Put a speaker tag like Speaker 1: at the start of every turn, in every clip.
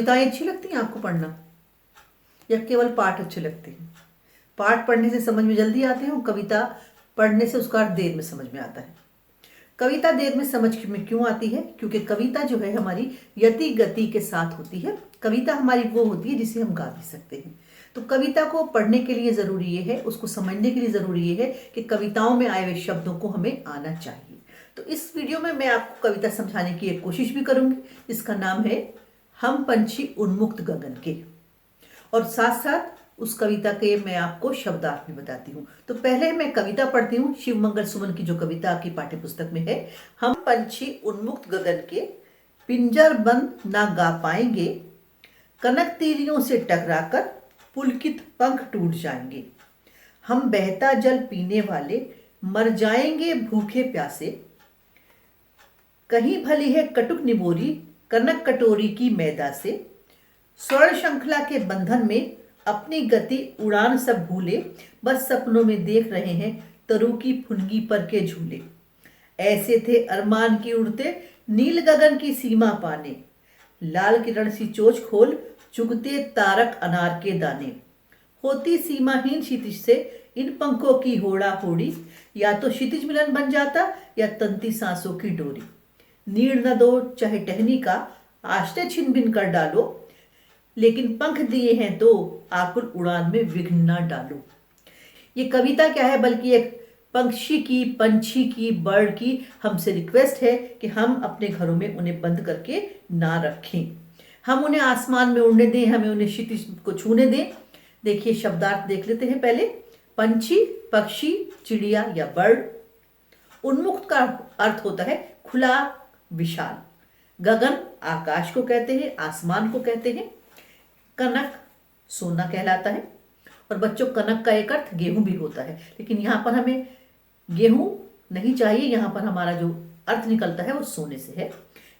Speaker 1: कविताएं अच्छी लगती हैं आपको पढ़ना, या केवल पाठ अच्छे लगते हैं? पाठ पढ़ने से समझ में जल्दी आते हैं और कविता पढ़ने से उसका अर्थ देर में समझ में आता है। कविता देर में समझ में क्यों आती है? क्योंकि कविता जो है हमारी यति गति के साथ होती है। कविता हमारी वो होती है जिसे हम गा भी सकते हैं। तो कविता को पढ़ने के लिए ज़रूरी ये है, उसको समझने के लिए ज़रूरी ये है कि कविताओं में आए हुए शब्दों को हमें आना चाहिए। तो इस वीडियो में मैं आपको कविता समझाने की एक कोशिश भी करूंगी। इसका नाम है हम पंछी उन्मुक्त गगन के, और साथ साथ उस कविता के मैं आपको शब्दार्थ भी बताती हूँ। तो पहले मैं कविता पढ़ती हूँ, शिव मंगल सुमन की जो कविता आपकी पाठ्य पुस्तक में है। हम पंछी उन्मुक्त गगन के, पिंजर बंद ना गा पाएंगे, कनक तीलियों से टकराकर पुलकित पंख टूट जाएंगे। हम बहता जल पीने वाले मर जाएंगे भूखे प्यासे, कहीं भली है कटुक निबोरी कनक कटोरी की मैदा से। स्वर्ण श्रृंखला के बंधन में अपनी गति उड़ान सब भूले, बस सपनों में देख रहे हैं तरु की फुनगी पर के झूले। ऐसे थे अरमान की उड़ते नील गगन की सीमा पाने, लाल किरण सी चोच खोल चुगते तारक अनार के दाने। होती सीमाहीन क्षितिज से इन पंखों की होड़ा होड़ी, या तो क्षितिज मिलन बन जाता या तंती सांसों की डोरी। नीड़ न दो चाहे टहनी का आश्रय छिन बिन कर डालो, लेकिन पंख दिए हैं तो आकुल उड़ान में विघ्न न डालो। ये कविता क्या है, बल्कि एक पंछी की बर्ड की हमसे रिक्वेस्ट है कि हम अपने घरों में उन्हें बंद करके ना रखें, हम उन्हें आसमान में उड़ने दें, हमें उन्हें क्षितिज को छूने दें। देखिए शब्दार्थ देख लेते हैं पहले। पंछी, पक्षी, चिड़िया या बर्ड। उन्मुक्त का अर्थ होता है खुला, विशाल। गगन आकाश को कहते हैं, आसमान को कहते हैं। कनक सोना कहलाता है, और बच्चों कनक का एक अर्थ गेहूं भी होता है, लेकिन यहाँ पर हमें गेहूं नहीं चाहिए, यहाँ पर हमारा जो अर्थ निकलता है वो सोने से है।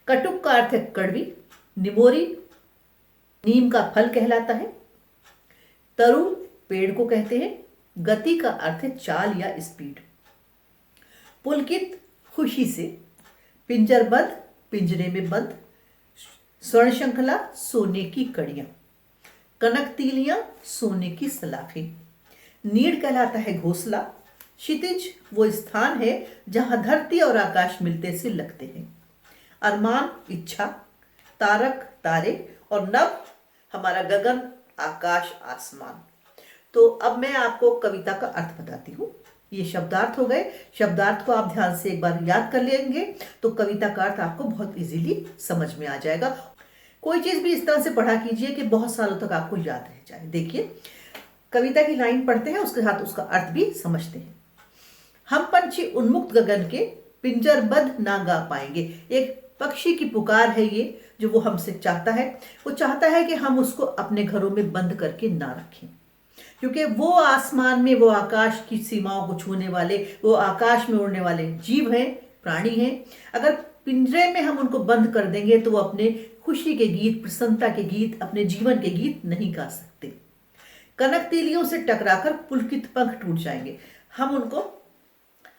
Speaker 1: कटुक का अर्थ है कड़वी। निबोरी नीम का फल कहलाता है। तरु पेड़ को कहते हैं। गति का अर्थ है चाल या स्पीड। पुलकित खुशी से। पिंजरबद्ध पिंजरे में बंद। स्वर्ण श्रृंखला सोने की कड़ियां। कनक तीलियां सोने की सलाखें। नीड़ कहलाता है घोंसला। क्षितिज वो स्थान है जहां धरती और आकाश मिलते से लगते हैं। अरमान इच्छा। तारक तारे, और नभ हमारा गगन, आकाश, आसमान। तो अब मैं आपको कविता का अर्थ बताती हूँ। ये शब्दार्थ हो गए। शब्दार्थ को आप ध्यान से एक बार याद कर लेंगे तो कविता का अर्थ आपको बहुत इजीली समझ में आ जाएगा। कोई चीज भी इस तरह से पढ़ा कीजिए कि बहुत सालों तक आपको याद रह जाए। देखिए कविता की लाइन पढ़ते हैं, उसके साथ उसका अर्थ भी समझते हैं। हम पंछी उन्मुक्त गगन के, पिंजरबद्ध ना गा पाएंगे। एक पक्षी की पुकार है ये, जो वो हमसे चाहता है। वो चाहता है कि हम उसको अपने घरों में बंद करके ना रखें, क्योंकि वो आसमान में, वो आकाश की सीमाओं को छूने वाले, वो आकाश में उड़ने वाले जीव हैं, प्राणी हैं। अगर पिंजरे में हम उनको बंद कर देंगे तो वो अपने खुशी के गीत, प्रसन्नता के गीत, अपने जीवन के गीत नहीं गा सकते। कनक तीलियों से टकराकर पुलकित पंख टूट जाएंगे। हम उनको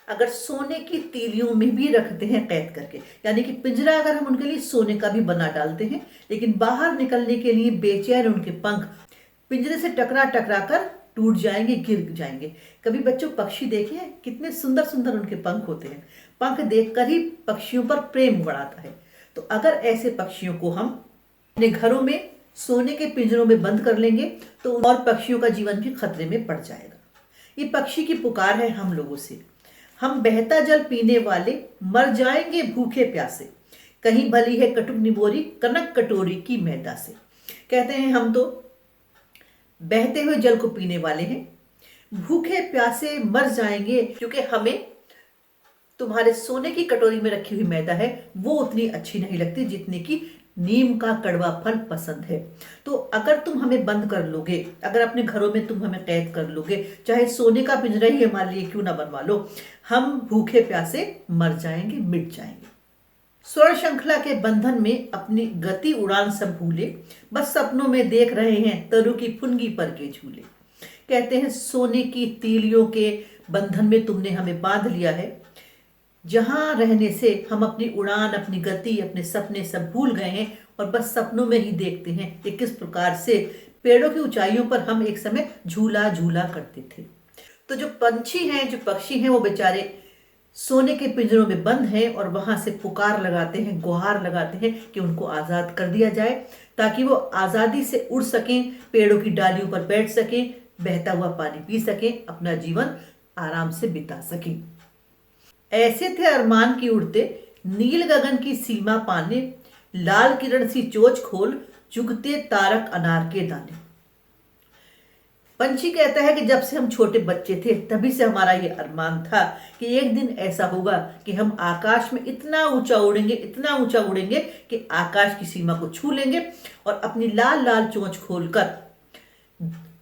Speaker 1: अगर सोने की तीलियों में भी रखते हैं कैद करके, यानी कि पिंजरा अगर हम उनके लिए सोने का भी बना डालते हैं, लेकिन बाहर निकलने के लिए बेचैन उनके पंख पिंजरे से टकरा टकरा कर टूट जाएंगे, गिर जाएंगे। कभी बच्चों पक्षी देखे हैं, कितने सुंदर सुंदर उनके पंख होते हैं। पंख देखकर ही पक्षियों पर प्रेम बढ़ाता है। तो अगर ऐसे पक्षियों को हम अपने घरों में सोने के पिंजरों में बंद कर लेंगे तो और पक्षियों का जीवन भी खतरे में पड़ जाएगा। ये पक्षी की पुकार है हम लोगों से। हम बहता जल पीने वाले मर जाएंगे भूखे प्यासे, कहीं भली है कटुक निबोरी कनक कटोरी की मैदा से। कहते हैं हम तो बहते हुए जल को पीने वाले हैं, भूखे प्यासे मर जाएंगे, क्योंकि हमें तुम्हारे सोने की कटोरी में रखी हुई मैदा है वो उतनी अच्छी नहीं लगती जितनी कि नीम का कड़वा फल पसंद है। तो अगर तुम हमें बंद कर लोगे, अगर अपने घरों में तुम हमें कैद कर लोगे, चाहे सोने का पिंजरा ही हमारे लिए क्यों ना बनवा लो, हम भूखे प्यासे मर जाएंगे, मिट जाएंगे। स्वर्ण श्रृंखला के बंधन में अपनी गति उड़ान सब भूले, बस सपनों में देख रहे हैं तरु की फुनगी पर के झूले। कहते हैं सोने की तीलियों के बंधन में तुमने हमें बांध लिया है, जहां रहने से हम अपनी उड़ान, अपनी गति, अपने सपने सब भूल गए हैं और बस सपनों में ही देखते हैं कि किस प्रकार से पेड़ों की ऊंचाइयों पर हम एक समय झूला झूला करते थे। तो जो पंछी हैं, जो पक्षी हैं, वो बेचारे सोने के पिंजरों में बंद हैं और वहां से पुकार लगाते हैं, गुहार लगाते हैं कि उनको आजाद कर दिया जाए, ताकि वो आजादी से उड़ सकें, पेड़ों की डालियों पर बैठ सकें, बहता हुआ पानी पी सकें, अपना जीवन आराम से बिता सकें। ऐसे थे अरमान की उड़ते, नील गगन की सीमा पाने, लाल किरण सी चोंच खोल, चुगते तारक अनार के दाने। पंछी कहता है कि जब से हम छोटे बच्चे थे तभी से हमारा ये अरमान था कि एक दिन ऐसा होगा कि हम आकाश में इतना ऊंचा उड़ेंगे, इतना ऊंचा उड़ेंगे कि आकाश की सीमा को छू लेंगे और अपनी लाल लाल चोंच खोलकर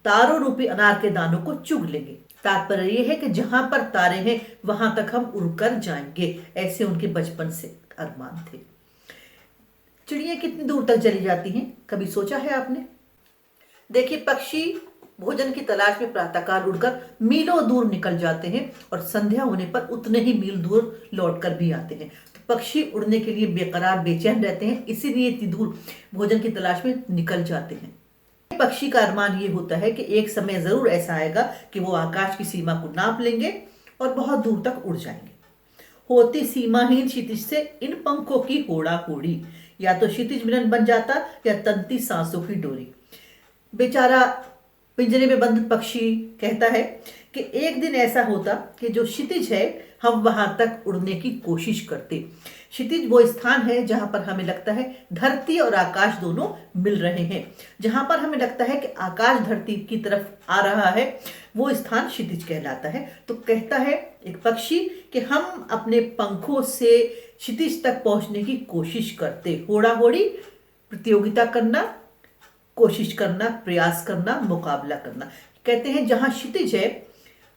Speaker 1: तारों रूपी अनार के दानों को चुग लेंगे। तात्पर्य यह है कि जहां पर तारे हैं वहां तक हम उड़कर जाएंगे। ऐसे उनके बचपन से अरमान थे। चिड़िया कितनी दूर तक चली जाती हैं, कभी सोचा है आपने? देखिए, पक्षी भोजन की तलाश में प्रातःकाल उड़कर मीलों दूर निकल जाते हैं और संध्या होने पर उतने ही मील दूर लौटकर भी आते हैं। तो पक्षी उड़ने के लिए बेकरार, बेचैन रहते हैं, इसीलिए इतनी दूर भोजन की तलाश में निकल जाते हैं। पक्षी का अरमान ये होता है कि एक समय जरूर ऐसा आएगा कि वो आकाश की सीमा को नाप लेंगे और बहुत दूर तक उड़ जाएंगे। होती सीमाहीन क्षितिज से इन पंखों की होड़ा होड़ी, या तो क्षितिज मिलन बन जाता या तंती सांसों की डोरी। बेचारा पिंजरे में बंद पक्षी कहता है कि एक दिन ऐसा होता कि जो क्षितिज है हम वहां तक उड़ने की कोशिश करते। क्षितिज वो स्थान है जहां पर हमें लगता है धरती और आकाश दोनों मिल रहे हैं। जहां पर हमें लगता है कि आकाश धरती की तरफ आ रहा है, वो स्थान क्षितिज कहलाता है। तो कहता है एक पक्षी कि हम अपने पंखों से क्षितिज तक पहुंचने की कोशिश करते। होड़ा होड़ी, प्रतियोगिता करना, कोशिश करना, प्रयास करना, मुकाबला करना। कहते हैं जहां क्षितिज है,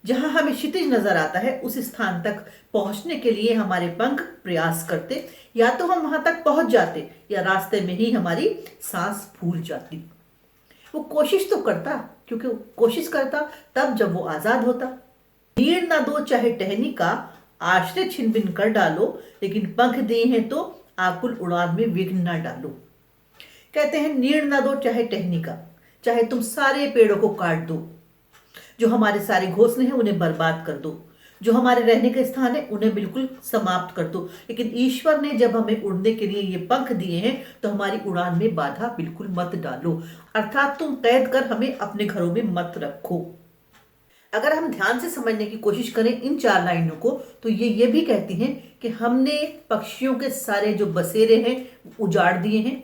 Speaker 1: जहां हमें क्षितिज नजर आता है, उस स्थान तक पहुंचने के लिए हमारे पंख प्रयास करते। या तो हम वहां तक पहुंच जाते या रास्ते में ही हमारी सांस फूल जाती। वो कोशिश तो करता, क्योंकि कोशिश करता तब जब वो आजाद होता। नीड़ ना दो चाहे टहनी का, आश्रय छिन बिन कर डालो, लेकिन पंख दिए हैं तो आकुल उड़ान में विघ्न ना डालो। कहते हैं नीड़ ना दो चाहे टहनी का, चाहे तुम सारे पेड़ों को काट दो, जो हमारे सारे घोंसले हैं उन्हें बर्बाद कर दो, जो हमारे रहने के स्थान है उन्हें बिल्कुल समाप्त कर दो, लेकिन ईश्वर ने जब हमें उड़ने के लिए ये पंख दिए हैं तो हमारी उड़ान में बाधा बिल्कुल मत डालो, अर्थात तुम कैद कर हमें अपने घरों में मत रखो। अगर हम ध्यान से समझने की कोशिश करें इन चार लाइनों को, तो ये भी कहती हैं कि हमने पक्षियों के सारे जो बसेरे हैं उजाड़ दिए हैं।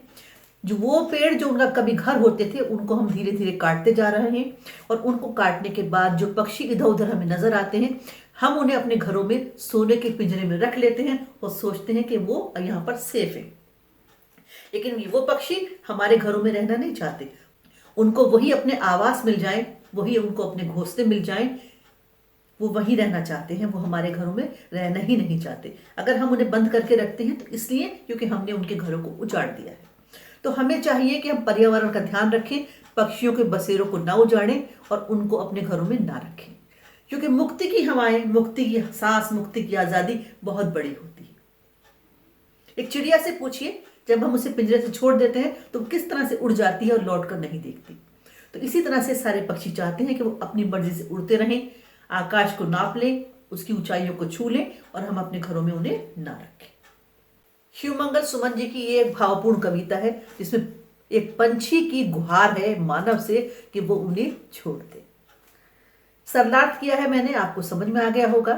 Speaker 1: जो वो पेड़ जो उनका कभी घर होते थे उनको हम धीरे धीरे काटते जा रहे हैं, और उनको काटने के बाद जो पक्षी इधर उधर हमें नजर आते हैं हम उन्हें अपने घरों में सोने के पिंजरे में रख लेते हैं और सोचते हैं कि वो यहाँ पर सेफ है। लेकिन वो पक्षी हमारे घरों में रहना नहीं चाहते। उनको वही अपने आवास मिल जाए, वही उनको अपने घोंसले मिल जाए, वो वहीं रहना चाहते हैं, वो हमारे घरों में रहना ही नहीं चाहते। अगर हम उन्हें बंद करके रखते हैं तो इसलिए क्योंकि हमने उनके घरों को उजाड़ दिया है। तो हमें चाहिए कि हम पर्यावरण का ध्यान रखें, पक्षियों के बसेरों को ना उजाड़ें और उनको अपने घरों में ना रखें, क्योंकि मुक्ति की हवाएं, मुक्ति की सांस, मुक्ति की आजादी बहुत बड़ी होती है। एक चिड़िया से पूछिए, जब हम उसे पिंजरे से छोड़ देते हैं तो किस तरह से उड़ जाती है और लौट कर नहीं देखती। तो इसी तरह से सारे पक्षी चाहते हैं कि वो अपनी मर्जी से उड़ते रहें, आकाश को नाप लें, उसकी ऊंचाइयों को छू लें और हम अपने घरों में उन्हें ना रखें। शिवमंगल सुमन जी की ये एक भावपूर्ण कविता है जिसमें एक पंछी की गुहार है मानव से कि वो उन्हें छोड़ दे। सरलार्थ किया है मैंने, आपको समझ में आ गया होगा।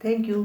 Speaker 1: Thank you.